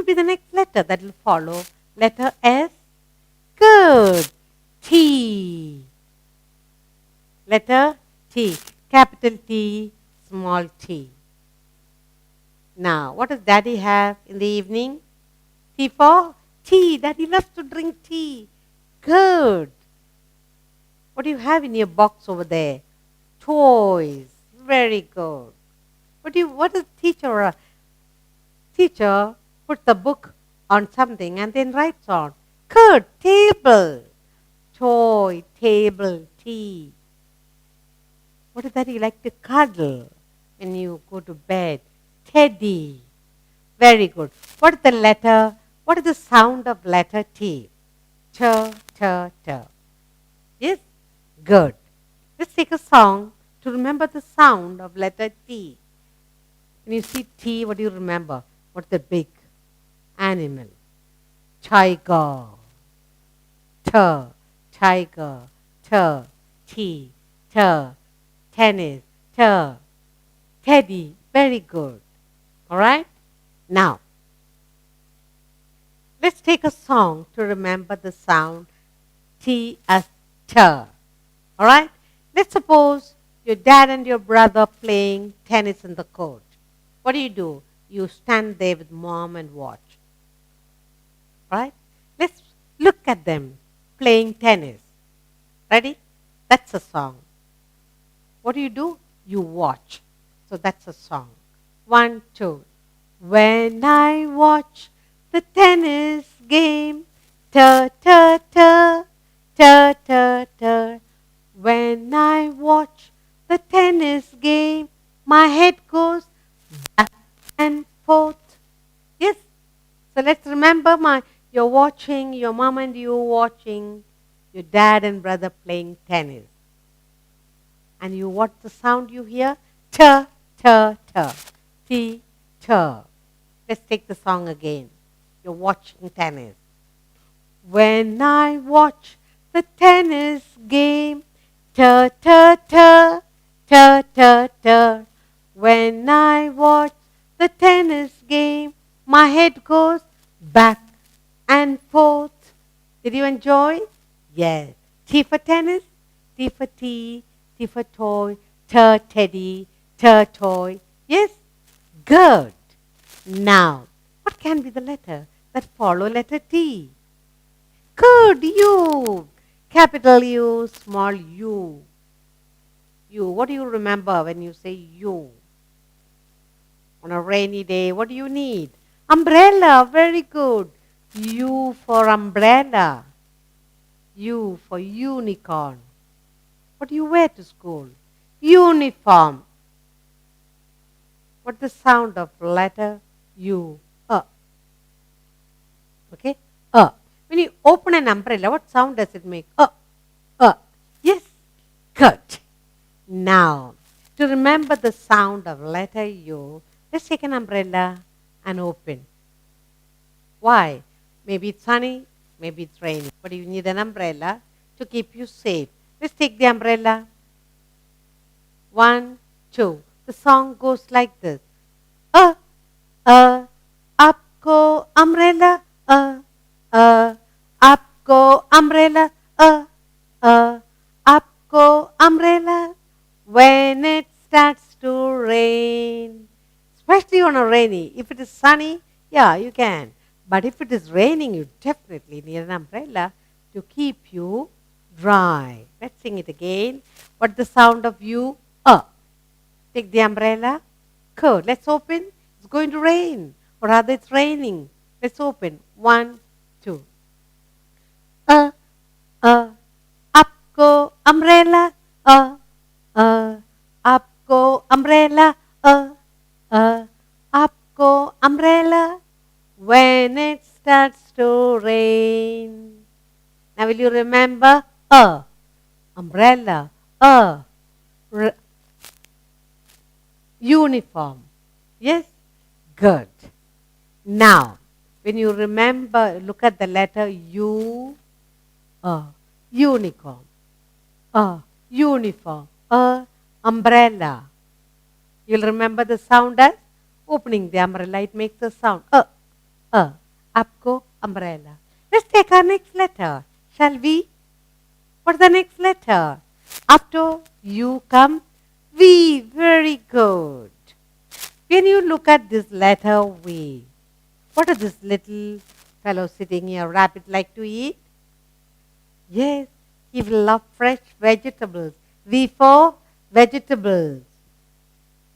could be the next letter that will follow? Letter S. Good. T. Letter T. Capital T, small t. Now, what does Daddy have in the evening? T for tea. Daddy loves to drink tea. Good. What do you have in your box over there? Toys. Very good. What does teacher put the book on something and then writes on? Good. Table. Toy, table, tea. What is that you like to cuddle when you go to bed? Teddy. Very good. What is the sound of letter T? Ch, ch, ch. Yes? Good. Let's take a song to remember the sound of letter T. When you see T, what do you remember? What's the big animal? Tiger. T, tiger. T, T, T. Tennis. T, teddy. Very good. All right? Now, let's take a song to remember the sound T as T. All right? Let's suppose your dad and your brother playing tennis in the court. What do? You stand there with mom and watch. Right? Let's look at them playing tennis. Ready? That's a song. What do? You watch. So that's a song. 1, 2. When I watch the tennis game, ta ta ta, ta ta ta. When I watch the tennis game, my head goes back and forth. Yes. So let's remember you're watching, your mom and you watching your dad and brother playing tennis. And what's the sound you hear? Ta ta ta. T ta. Let's take the song again. You're watching tennis. When I watch the tennis game, ta ta ta, ta ta ta. When I watch the tennis game, my head goes back and forth. Did you enjoy? Yes. T for tennis, T for tea, T for toy, T teddy, T toy. Yes? Good. Now, what can be the letter that follow letter T? Good, U. Capital U, small u. U. What do you remember when you say U? On a rainy day, what do you need? Umbrella. Very good. U for umbrella. U for unicorn. What do you wear to school? Uniform. What's the sound of letter U? Okay? When you open an umbrella, what sound does it make? Yes? Good. Now, to remember the sound of letter U, let's take an umbrella and open. Why? Maybe it's sunny, maybe it's raining, but you need an umbrella to keep you safe. Let's take the umbrella. 1, 2. The song goes like this. Up go umbrella, up go umbrella, up go umbrella, when it starts to rain. Especially on a rainy. If it is sunny, yeah, you can. But if it is raining, you definitely need an umbrella to keep you dry. Let's sing it again. What's the sound of U? Take the umbrella. Good. Let's open. It's going to rain. Or rather, it's raining. Let's open. 1, 2. Up go umbrella. Up go umbrella. Up go umbrella. When it starts to rain. Now, will you remember? Umbrella. Uniform. Yes? Good. Now, when you remember, look at the letter U. Unicorn. Uniform. Umbrella. You'll remember the sound as opening the umbrella. It makes a sound. Apko umbrella. Let's take our next letter, shall we? What's the next letter? After U come V. Very good. When you look at this letter V, what does this little fellow sitting here, rabbit, like to eat? Yes, he will love fresh vegetables. V for vegetables.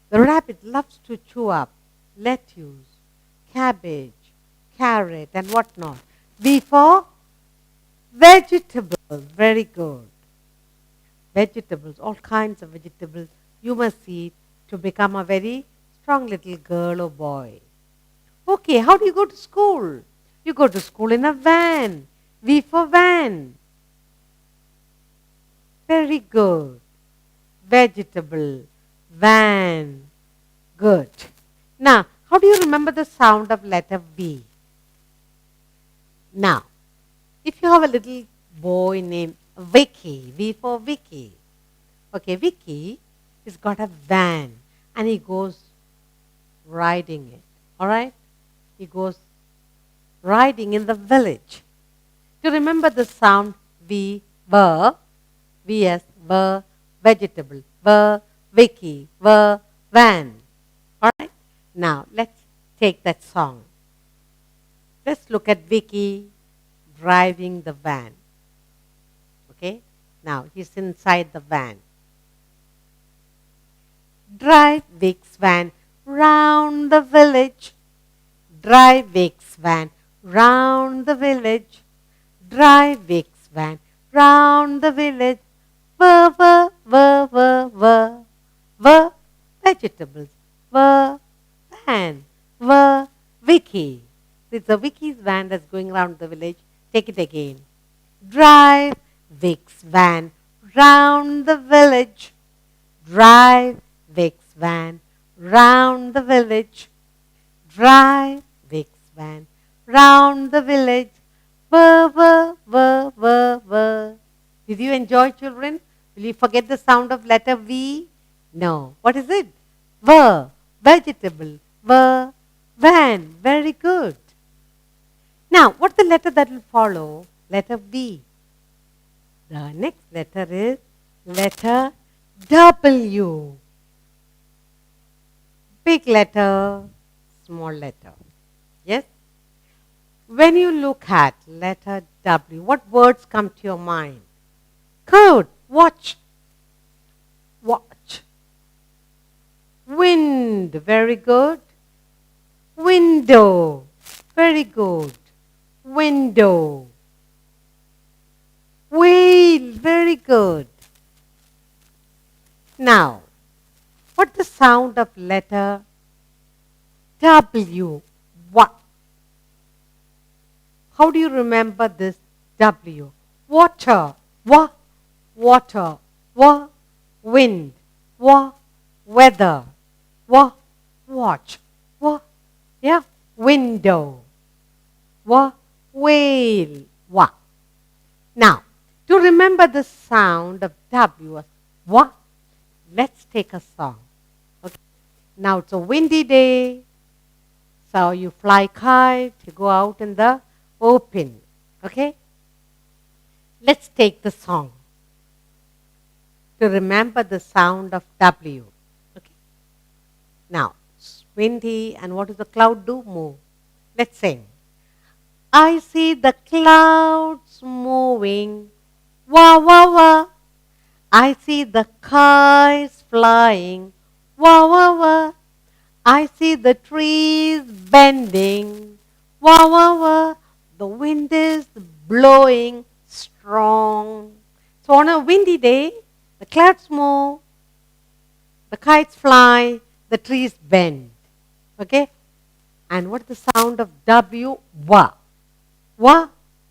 The rabbit loves to chew up lettuce, cabbage, carrot, and whatnot. V for vegetables. Very good. Vegetables, all kinds of vegetables you must eat to become a very strong little girl or boy. Okay, how do you go to school? You go to school in a van. V for van. Very good. Vegetable, van. Good. Now, how do you remember the sound of letter V? Now, if you have a little boy named Vicky, V for Vicky. Okay, Vicky has got a van and he goes riding it. All right? He goes riding in the village. To remember the sound V, VS, vegetable, Vicky, van. All right? Now, let's take that song. Let's look at Vicky driving the van. Okay? Now, he's inside the van. Drive Vic's van round the village. Drive Vic's van round the village. Drive Vic's van round the village. Vegetables. Van. Vicky. It's a Vicky's van that's going around the village. Take it again. Drive Vic's van round the village. Drive Vic's van round the village. Drive Vic's van round the village. Did you enjoy, children? Will you forget the sound of letter V? No. What is it? Vegetable. Van. Very good. Now, what's the letter that will follow? Letter V. The next letter is letter W. Big letter, small letter. Yes? When you look at letter W, what words come to your mind? Good. Watch. Watch. Wind. Very good. Window. Very good. Window. Wheel. Very good. Now, what's the sound of letter W? What? How do you remember this W? Water. Water. Wind. Weather. Watch. Yeah. Window. Whale. Now, to remember the sound of W, let's take a song. Okay. Now it's a windy day, so you fly kite, you go out in the open. Okay? Let's take the song to remember the sound of W. Okay? Now, it's windy, and what does the cloud do? Move. Let's sing. I see the clouds moving. Wah. I see the kites flying. Wah. I see the trees bending. Wah. The wind is blowing strong. So on a windy day, the clouds move, the kites fly, the trees bend. Okay? And what's the sound of W? Wah.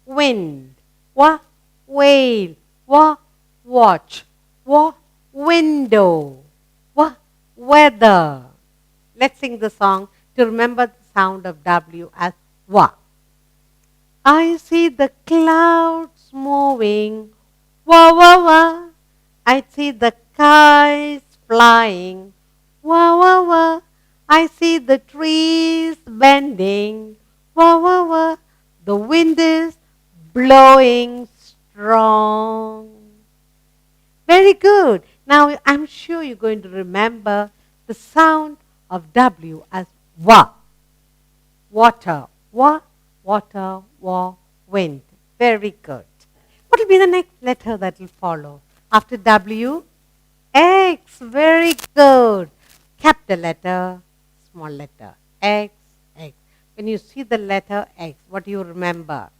Wind. Whale. Watch. Window. Weather. Let's sing the song to remember the sound of W as Wah. I see the clouds moving. Wah. I see the kites flying. Wah. I see the trees bending. Wah, wah, wah. The wind is blowing strong. Very good. Now I'm sure you're going to remember the sound of W as wa. Water. Wa, water, wa, wind. Very good. What will be the next letter that will follow? After W? X. Very good. Capital letter, small letter. X, X. When you see the letter X, what do you remember?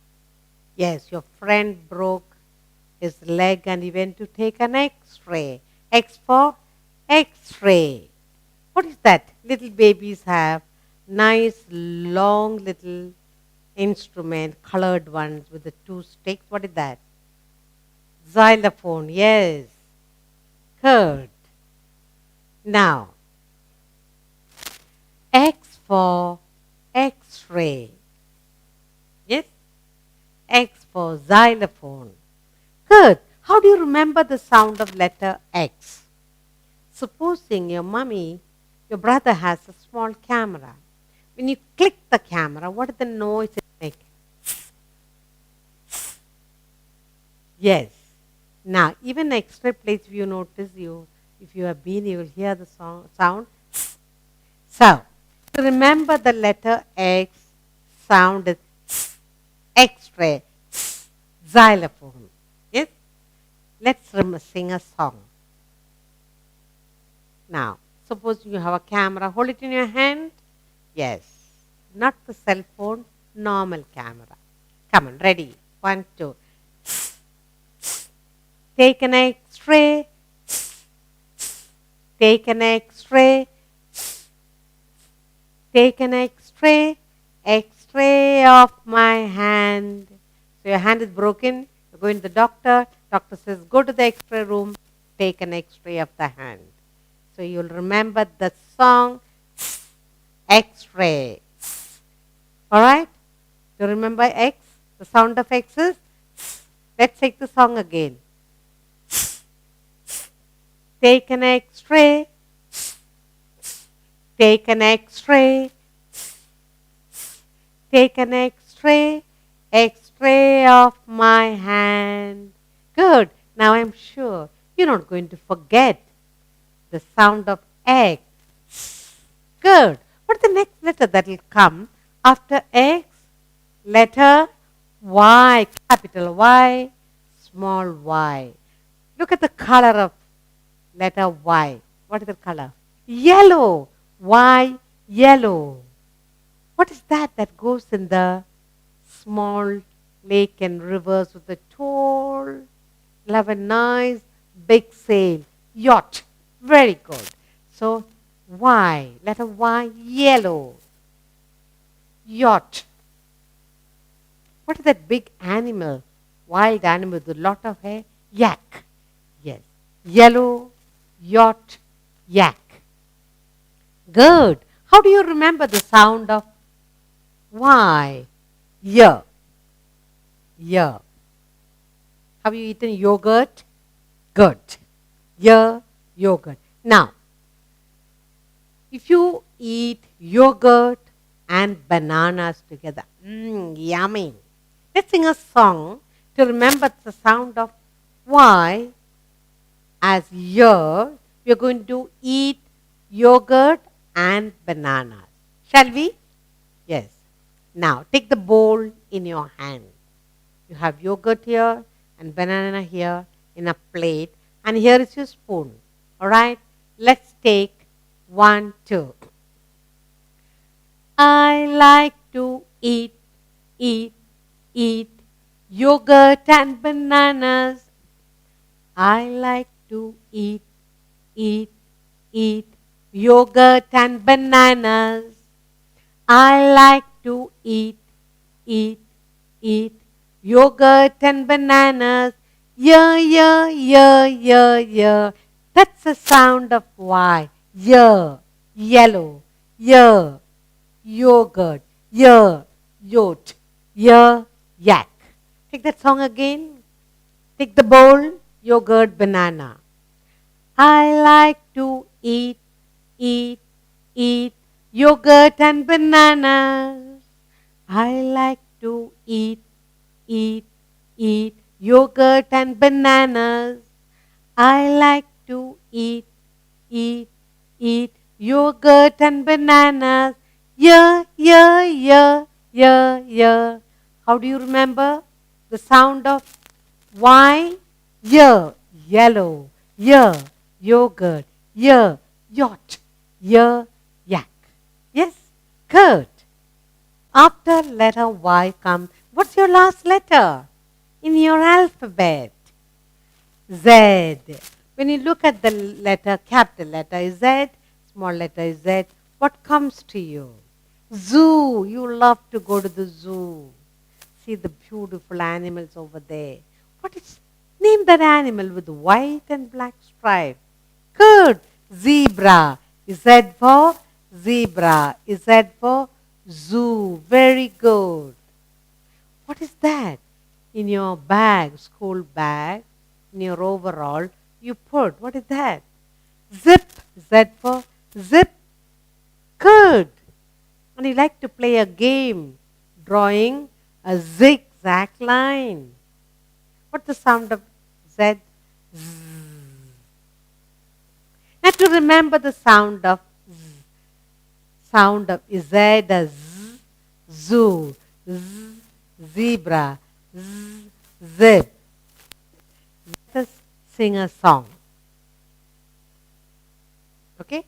Yes, your friend broke his leg and he went to take an X-ray. X for X-ray. What is that? Little babies have nice, long little instrument, colored ones with the two sticks. What is that? Xylophone. Yes. Good. Now, X for X-ray. Yes? X for xylophone. Good. How do you remember the sound of letter X? Supposing your your brother has a small camera. When you click the camera, what is the noise it makes? Yes. Now, even X-ray plates, if you notice, if you have been, you will hear the sound. So, to remember the letter X, sound is X-ray, xylophone. Yes? Let's sing a song. Now, suppose you have a camera, hold it in your hand. Yes. Not the cell phone, normal camera. Come on, ready? 1, 2. Take an X-ray. Take an X-ray. Take an X-ray. X-ray of my hand. So your hand is broken. You go in the doctor. Doctor says, go to the X-ray room. Take an X-ray of the hand. So you'll remember the song X-ray. All right? Do you remember X? The sound of X is? Let's take the song again. Take an X-ray. Take an X-ray. Take an X-ray. X-ray of my hand. Good. Now I'm sure you're not going to forget the sound of X. Good. What's the next letter that will come after X? Letter Y. Capital Y, small y. Look at the color of letter Y. What is the color? Yellow. Y, yellow. What is that goes in the small lake and rivers with a tall, have a nice big sail? Yacht. Very good. So, Y, letter Y, yellow. Yacht. What is that big animal? Wild animal with a lot of hair? Yak. Yes. Yellow, yacht, yak. Good. How do you remember the sound of Y? Y. Y. Have you eaten yogurt? Good. Y, yogurt. Now, if you eat yogurt and bananas together, yummy. Let's sing a song to remember the sound of Y as Y. We're going to eat yogurt and bananas. Shall we? Yes. Now, take the bowl in your hand. You have yogurt here and banana here in a plate. And here is your spoon. All right? Let's take 1, 2. I like to eat yogurt and bananas. I like to eat yogurt and bananas. I like to eat yogurt and bananas. Yeah, yeah, yeah, yeah, yeah. That's the sound of Y. Yeah, yellow. Yeah, yogurt. Yeah, yacht. Yeah, yak. Take that song again. Take the bowl, yogurt, banana. I like to eat yogurt and bananas. I like to eat, eat yogurt and bananas. I like to eat, eat yogurt and bananas. Yeah, yeah, yeah, yeah, yeah. How do you remember the sound of Y? Yeah, yellow. Yeah, yogurt. Yeah, yacht. Yeah, yak. Yes, good. After letter Y comes, what's your last letter in your alphabet? Z. When you look at the letter, capital letter Z, small letter Z, what comes to you? Zoo. You love to go to the zoo. See the beautiful animals over there. What is, name that animal with white and black stripe? Good. Zebra. Z for zebra. Z for zoo. Very good. What is that? In your bag, school bag, in your overall, you put, what is that? Zip. Z for zip. Good. And you like to play a game, drawing a zigzag line. What's the sound of Z? Now to remember the sound of Z, a Z, zoo, Z, zebra, Z, zip. Let us sing a song. Okay?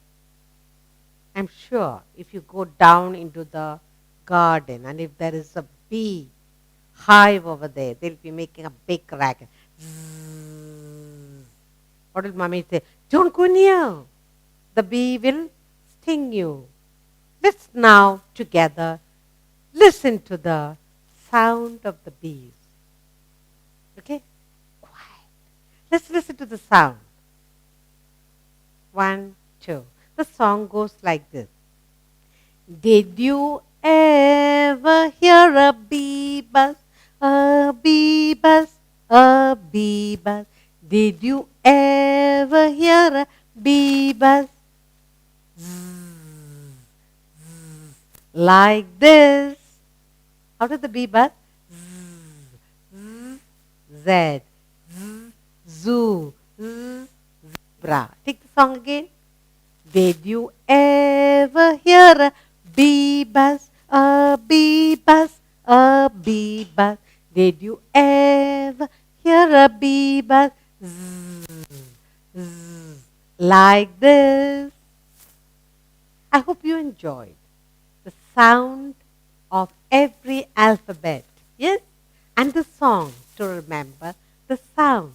I'm sure if you go down into the garden and if there is a bee hive over there, they'll be making a big racket. Zzz. What will mommy say? Don't go near. The bee will sting you. Let's now together listen to the sound of the bees. Okay? Quiet. Let's listen to the sound. 1, 2. The song goes like this. Did you ever hear a bee buzz? A bee buzz, a bee buzz. Did you ever hear a bee buzz? Zzz, zzz, like this. How does the bee buzz? Zzz, zzz, Z, zzz, zoo, zzz, zebra. Take the song again. Did you ever hear a bee buzz, a bee buzz, a bee buzz? Did you ever hear a bee buzz? Zzz, zzz, like this. I hope you enjoyed the sound of every alphabet, yes? And the song to remember the sound.